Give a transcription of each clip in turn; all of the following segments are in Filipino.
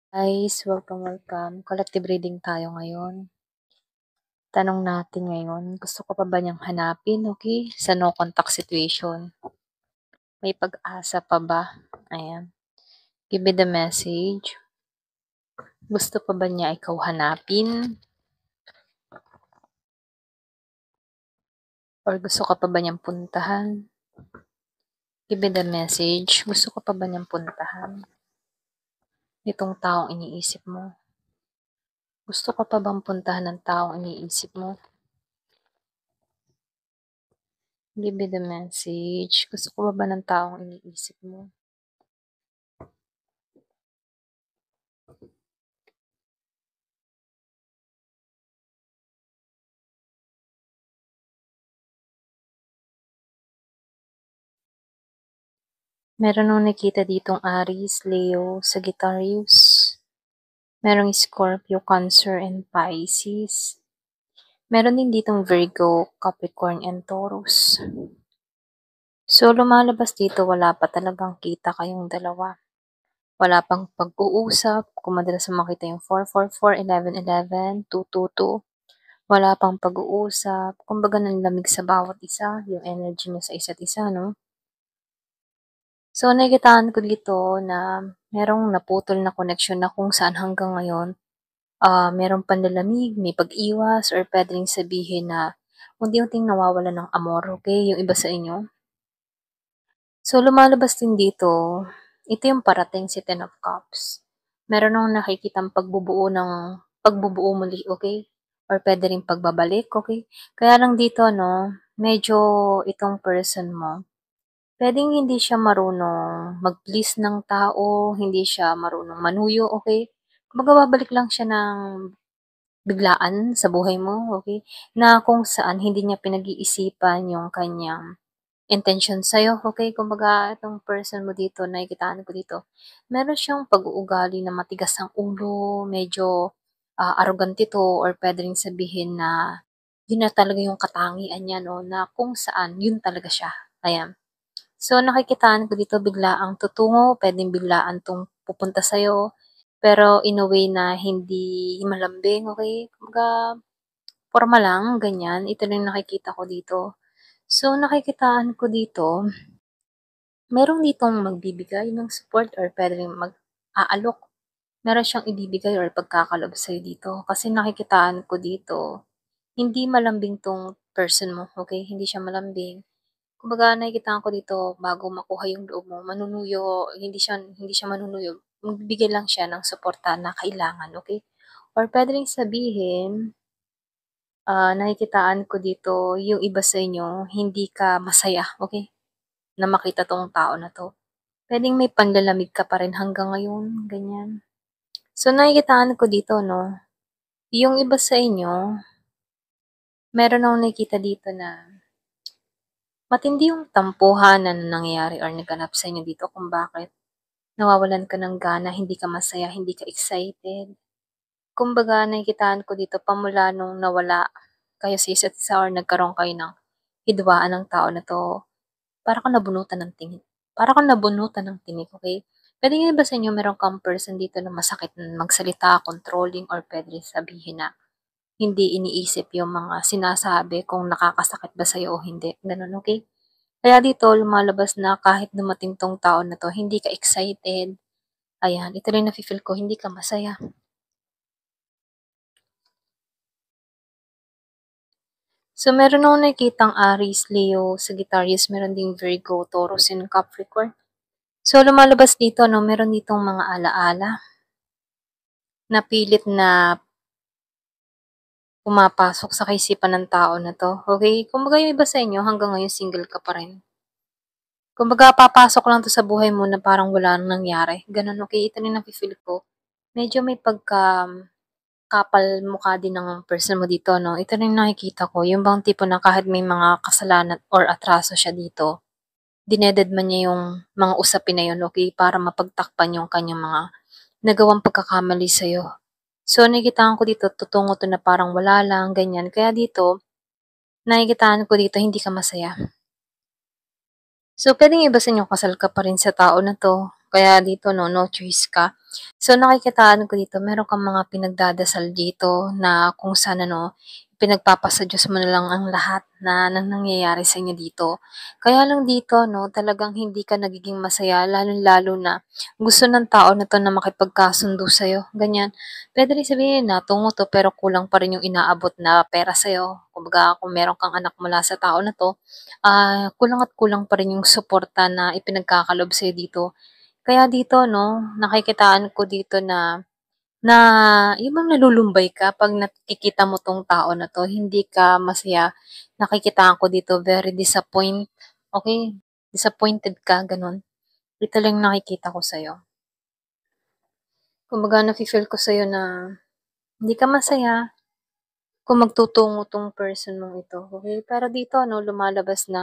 Guys, welcome. Collective reading tayo ngayon. Tanong natin ngayon, gusto ko pa ba niyang hanapin, okay? Sa no contact situation. May pag-asa pa ba? Ayan. Give me the message. Gusto pa ba niya ikaw hanapin? Or gusto ka pa ba niyang puntahan? Give me the message. Gusto ka pa ba niyang puntahan? Itong taong iniisip mo. Gusto ka pa bang puntahan ng taong iniisip mo? Give me the message. Gusto ko pa ba ng taong iniisip mo? Meron akong nakita ditong Aries, Leo, Sagittarius. Merong Scorpio, Cancer, and Pisces. Meron din ditong Virgo, Capricorn, and Taurus. So, lumalabas dito, wala pa talagang kita kayong dalawa. Wala pang pag-uusap. Kung madalas makita yung 444, 1111, 222. Wala pang pag-uusap. Kumbaga nanlamig sa bawat isa, yung energy nyo sa isa't isa, no? So, nakikitaan ko dito na merong naputol na connection na kung saan hanggang ngayon, merong panlalamig, may pag-iwas, or pwedeng sabihin na unti-unting nawawala ng amor, okay? Yung iba sa inyo. So, lumalabas din dito, ito yung parating si Ten of Cups. Meron akong nakikitang pagbubuo muli, okay? Or pwede rin pagbabalik, okay? Kaya lang dito, no, medyo itong person mo, pwedeng hindi siya marunong mag-please ng tao, hindi siya marunong manuyo, okay? Kumbaga babalik lang siya ng biglaan sa buhay mo, okay? Na kung saan hindi niya pinag-iisipan yung kanyang intention sa'yo, okay? Kumbaga itong person mo dito, nakikitaan ko dito, meron siyang pag-uugali na matigas ang ulo, medyo arrogant ito, or pwede rin sabihin na yun na talaga yung katangian niya, no? Na kung saan, yun talaga siya. Ayan. So, nakikitaan ko dito biglaang tutungo, pwedeng biglaan 'tong pupunta sa'yo, pero in a way na hindi malambing, okay? Kumbaga, porma lang, ganyan. Ito lang yung nakikita ko dito. So, nakikitaan ko dito, meron ditong magbibigay ng support or pwede ring mag-aalok. Meron siyang ibibigay or pagkakalob sa'yo dito. Kasi nakikitaan ko dito, hindi malambing 'tong person mo, okay? Hindi siya malambing. Kumbaga nakikita ko dito bago makuha yung loob mo, manunuyo, hindi siya manunuyo, magbibigay lang siya ng suporta na kailangan, okay? Or puwede ring sabihin, nakikitaan ko dito yung iba sa inyo hindi ka masaya, okay? Na makita 'tong tao na 'to. Puwedeng may panlalamig ka pa rin hanggang ngayon, ganyan. So nakikitaan ko dito 'no, yung iba sa inyo, meron akong nakikita dito na matindi yung tampuhan na nangyayari or naganap sa inyo dito kung bakit nawawalan ka ng gana, hindi ka masaya, hindi ka excited. Kumbaga nakikitaan ko dito pamula nung nawala kayo sa isa't isa or nagkaroon kayo ng hidwaan ng tao na 'to, para kang nabunutan ng tingin, para kang nabunutan ng tinik, okey? Puwedeng yung iba sa inyo meron kang person dito na masakit magsalita, controlling, or puwede rin sabihin na hindi iniisip yung mga sinasabi kung nakakasakit ba sa'yo o hindi, gano'n, okey? Kaya dito lumalabas na kahit dumating 'tong tao na 'to, hindi ka excited. Ayan, ito rin nafi-feel ko, hindi ka masaya. So, meron akong nakikitang Aries, Leo, Sagittarius, meron ding Virgo, Taurus, and Capricorn. So, lumalabas dito, no, meron ditong mga alaala na pilit na pumapasok sa kaisipan ng tao na to. Okay? Kumbaga yung iba sa inyo, hanggang ngayon single ka pa rin. Kumbaga, papasok lang to sa buhay mo na parang wala nang nangyari. Ganun, okay? Ito rin nafe-feel ko. Medyo may pagka kapal mukha din ng person mo dito, no? Ito rin nakikita ko, yung bang tipo na kahit may mga kasalanan or atraso siya dito, dinededman niya yung mga usapin na yun, okay? Para mapagtakpan yung kanyang mga nagawang pagkakamali sa'yo. So, nakikitaan ko dito, tutungo to na parang wala lang, ganyan. Kaya dito, nakikitaan ko dito, hindi ka masaya. So, pwedeng iba sa inyo, kasal ka pa rin sa tao na to. Kaya dito 'no, no choice ka. So nakikitaan ko dito meron kang mga pinagdadasal dito na kung saan ano, pinagpapasa-Diyos mo na lang ang lahat na ng nangyayari sa inyo dito. Kaya lang dito 'no, talagang hindi ka nagiging masaya lalong-lalo na gusto ng tao na 'to na makipagkasundo sa'yo, ganyan. Puwede rin sabihin na tungo 'to pero kulang pa rin yung inaabot na pera sa'yo. Kumbaga kung meron kang anak mula sa tao na 'to, kulang at kulang pa rin yung suporta na ipinagkakalob sa'yo dito. Kaya dito 'no, nakikitaan ko dito na na yung bang nalulumbay ka 'pag nakikita mo 'tong tao na 'to, hindi ka masaya. Nakikitaan ko dito very okey, disappointed ka gano'n. Ito lang nakikita ko sa'yo. Kumbaga nafi-feel ko sa'yo na hindi ka masaya kung magtutungo 'tong person mong ito, okey? Pero dito 'no, lumalabas na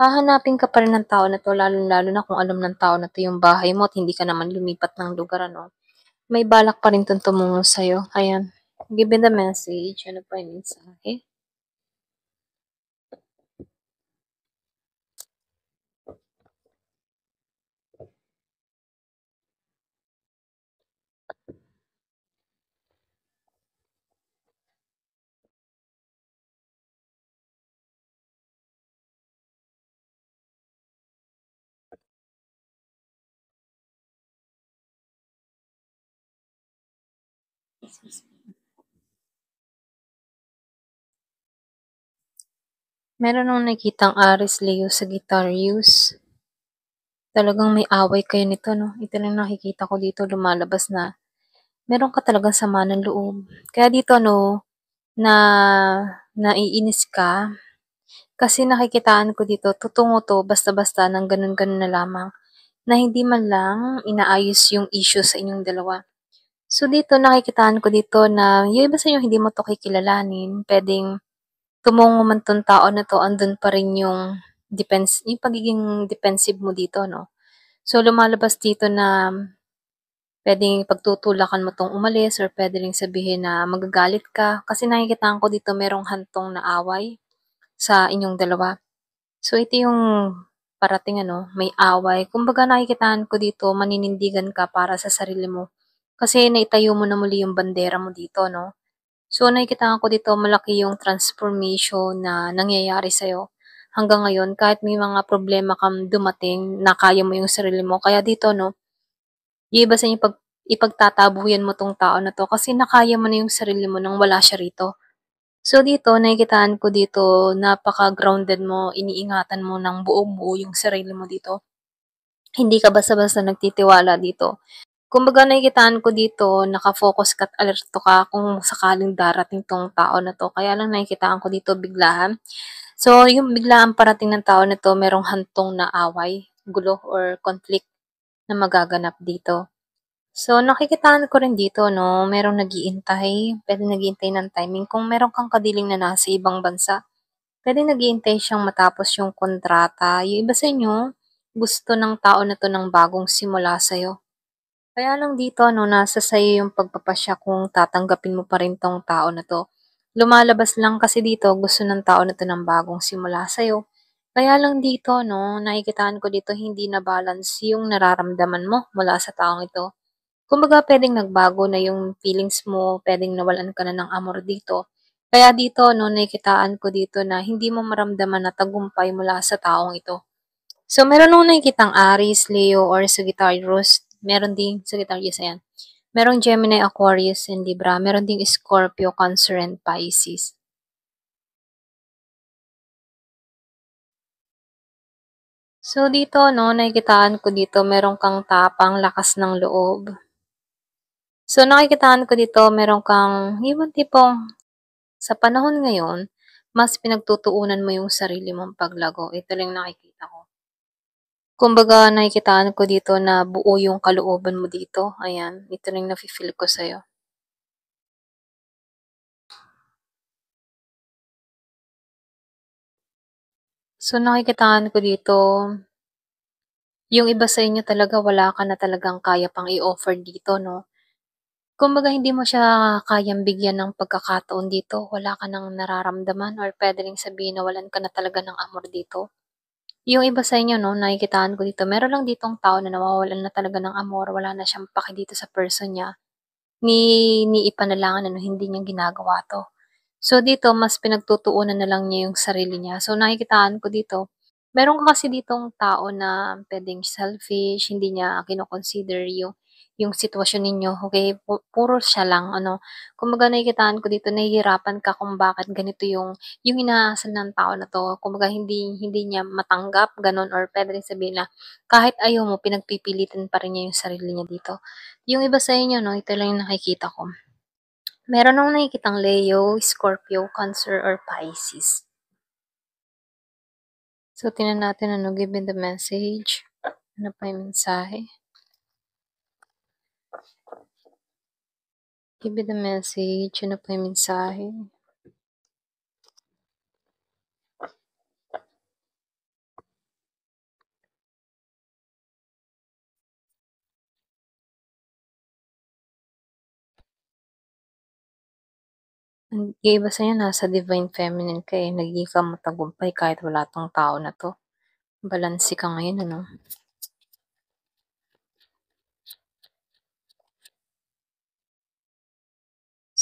hahanapin ka pa rin ng tao na 'to lalong-lalo na kung alam ng tao na 'to yung bahay mo at hindi ka naman lumipat ng lugar ano. May balak pa rin 'tong tumungo sa'yo, ayan. Given the message, ano pa yung mensahe? Meron akong nakitang Aries, Leo, Sagittarius. Talagang may away kayo nito 'no, ito lang nakikita ko dito lumalabas na meron ka talagang sama ng loob. Kaya dito 'no, na naiinis ka kasi nakikitaan ko dito tutungo 'to basta-basta ng gano'n-gano'n na lamang, na hindi man lang inaayos yung issue sa inyong dalawa. So dito nakikitaan ko dito na yung iba sa inyo hindi mo 'to kikilalanin, puwedeng tumungo man 'tong tao na 'to andun pa rin yung pagiging defensive mo dito 'no. So lumalabas dito na puwedeng pagtutulakan mo 'tong umalis or puwede ring sabihin na magagalit ka kasi nakikitaan ko dito merong hantong na away sa inyong dalawa. So ito yung parating ano, may away. Kumbaga nakikitaan ko dito maninindigan ka para sa sarili mo. Kasi naitayo mo na muli yung bandera mo dito 'no. So nakikitaan ko dito malaki yung transformation na nangyayari sa'yo hanggang ngayon kahit may mga problema kang dumating na kaya mo yung sarili mo. Kaya dito 'no, yung iba sa inyo ipagtatabuyan mo 'tong tao na 'to kasi nakaya mo na yung sarili mo nang wala siya rito. So dito nakikitaan ko dito napaka-grounded mo, iniingatan mo ng buong-buo yung sarili mo dito. Hindi ka basta-basta nagtitiwala dito. Kumbaga nakikitaan ko dito naka-focus ka't alerto ka kung sakaling darating 'tong tao na 'to. Kaya lang nakikitaan ko dito biglaan. So yung biglaang parating ng tao na 'to merong hantong na away, gulo or conflict na magaganap dito. So, nakikitaan ko rin dito 'no, merong nag-iintay, puwedeng nag-iintay ng timing. Kung meron kang kadiling na nasa ibang bansa, puwedeng nag-iintay siyang matapos yung kontrata. Yung iba sa inyo, gusto ng tao na 'to ng bagong simula sa'yo. Kaya lang dito 'no, nasa sa'yo yung pagpapasya kung tatanggapin mo pa rin 'tong tao na 'to. Lumalabas lang kasi dito gusto ng tao na 'to ng bagong simula sa'yo. Kaya lang dito 'no, nakikitaan ko dito hindi na balance yung nararamdaman mo mula sa taong ito. Kumbaga puwedeng nagbago na yung feelings mo, puwedeng nawalan ka na ng amor dito. Kaya dito 'no, nakikitaan ko dito na hindi mo maramdaman na tagumpay mula sa taong ito. So, meron akong nakikitang Aries, Leo, or Sagittarius. Meron ding Sagittarius, ayan. Merong Gemini, Aquarius, and Libra. Meron ding Scorpio, Cancer, and Pisces. So, dito 'no, nakikitaan ko dito meron kang tapang, lakas ng loob. So, nakikitaan ko dito meron kang yung tipong sa panahon ngayon, mas pinagtutuunan mo yung sarili mong paglago, ito lang nakikita ko. Kumbaga nakikitaan ko dito na buo yung kalooban mo dito, ayan, ito lang nafi-feel ko sa'yo. So nakikitaan ko dito, yung iba sa inyo talaga wala ka na talagang kaya pang i-offer dito 'no. Kumbaga hindi mo siya kayang bigyan ng pagkakataon dito, wala ka ng nararamdaman or puwede ring sabihin na walan ka na talaga ng amor dito. Yung iba sa inyo 'no, nakikitaan ko dito, meron lang ditong tao na nawawalan na talaga ng amor, wala na siyang pake dito sa person niya, iniipanalangan na hindi niya ginagawa 'to. So, dito mas pinagtutuunan na lang niya yung sarili niya. So, nakikitaan ko dito, meron ka kasi ditong tao na puwedeng selfish, hindi niya kino-consider yung sitwasyon ninyo, okey? Puro siya lang ano, kumbaga nakikitaan ko dito nahihirapan ka kung bakit ganito yung inaasal ng tao na 'to. Kumbaga hindi hindi niya matanggap gano'n or puwede rin sabihin na kahit ayaw mo pinagpipilitan pa rin niya yung sarili niya dito. Yung iba sa inyo 'no, ito lang yung nakikita ko. Meron akong nakikitang Leo, Scorpio, Cancer, or Pisces. So, tingnan natin ano, give me the message. Ano pa yung mensahe? Give me the message. Ano pa yung mensahe? Yung iba sa inyo nasa divine feminine ka eh, nagiging ka matagumpay kahit wala 'tong tao na 'to. Balanse ka ngayon ano?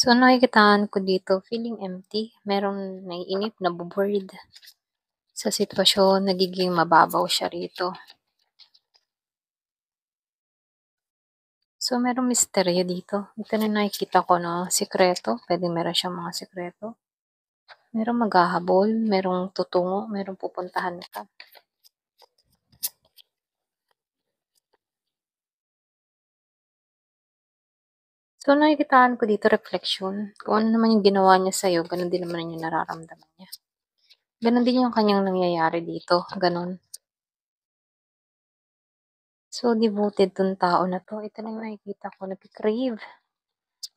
So, nakikitaan ko dito feeling empty, merong naiinip, nabo-bored sa sitwasyon, nagiging mababaw siya rito. So, merong misteryo dito. Ito na yung nakikita ko 'no, sikreto, puwedeng meron siyang mga sikreto. Merong maghahabol, merong tutungo, merong pupuntahan ka. So, nakikitaan ko dito reflection. Kung ano naman yung ginawa niya sa'yo, gano'n din naman yung nararamdaman niya. Gano'n din yung kanyang nangyayari dito, gano'n. So, devoted 'tong tao na 'to. Ito lang yung nakikita ko, nagke-crave.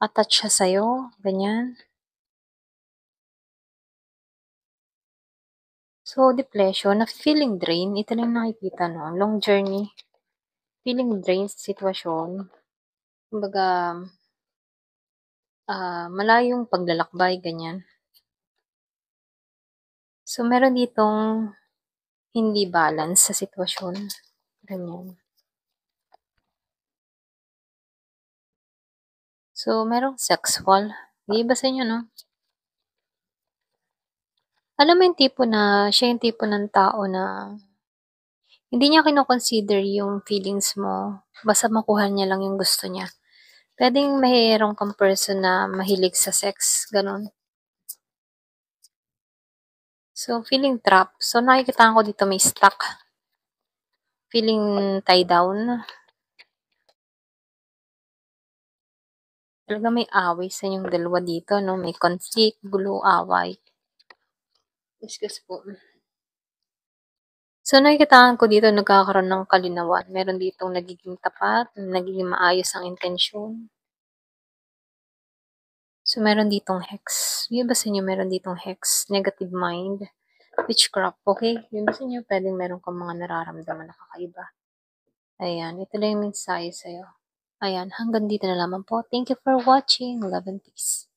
Attached siya sa'yo, ganyan. So, depression, nafi-feeling drain, ito lang yung nakikita 'no, long journey, feeling drain sa sitwasyon. Kumbaga, malayong paglalakbay, ganyan. So, meron ditong hindi balance sa sitwasyon, ganyan. So, merong sexual, yung iba sa inyo 'no, alam mo yung tipo na siya yung tipo ng tao na hindi niya kino-consider yung feelings mo, basta makuha niya lang yung gusto niya. Puwedeng mayro'n kang person na mahilig sa sex, gano'n. So, feeling trap. So, nakikitaan ko dito may stuck, feeling tie down. Talagang may away sa inyong dalawa dito 'no, may conflict, gulo, away. Excuse po. So, nakikitaan ko dito nagkakaroon ng kalinawan, meron ditong nagiging tapat, nagiging maayos ang intensyon. So, meron ditong hex. Yung iba sa inyo meron ditong hex, negative mind, witchcraft, okey? Yung iba sa inyo puwedeng meron kang mga nararamdaman na kakaiba. Ayan, ito lang yung mensahe sa'yo. Ayan, hanggang dito na lamang po. Thank you for watching. Love and peace.